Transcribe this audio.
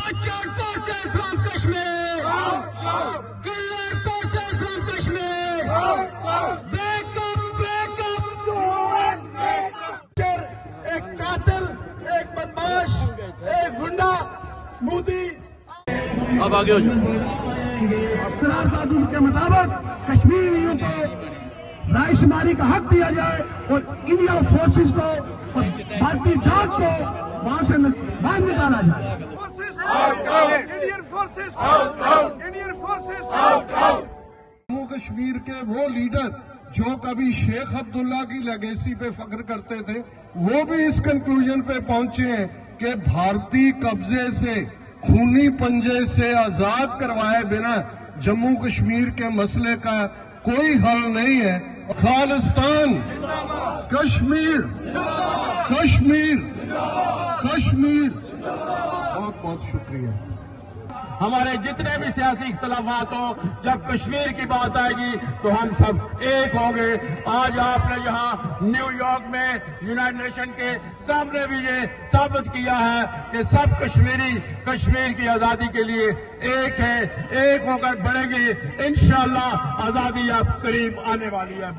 Backward forces from Kashmir! Killer forces from Kashmir! Wake up! Wake up! ایک قاتل، ایک بدماش، ایک گنڈا مودی اب آگے ہو جائے. قراردادوں کے مطابق کشمیریوں کو رائے شماری کا حق دیا جائے اور انڈیا فورسز کو اور بھارتی ڈاک کو وہاں سے باہر نکالا جائے. جموں کشمیر کے وہ لیڈر جو کبھی شیخ عبداللہ کی لیگیسی پہ فخر کرتے تھے وہ بھی اس کنکلوژن پہ پہنچے ہیں کہ بھارتی قبضے سے خونی پنجے سے آزاد کروائے بنا جموں کشمیر کے مسئلے کا کوئی حل نہیں ہے. خالصتان کشمیر کشمیر کشمیر. بہت بہت شکریہ. ہمارے جتنے بھی سیاسی اختلافات ہوں جب کشمیر کی بات آئے گی تو ہم سب ایک ہوں گے. آج آپ نے یہاں نیو یارک میں یونائٹڈ نیشن کے سامنے بھی یہ ثابت کیا ہے کہ سب کشمیری کشمیر کی آزادی کے لیے ایک ہے, ایک ہو کر بڑھیں گے. انشاءاللہ آزادی اب قریب آنے والی ہے.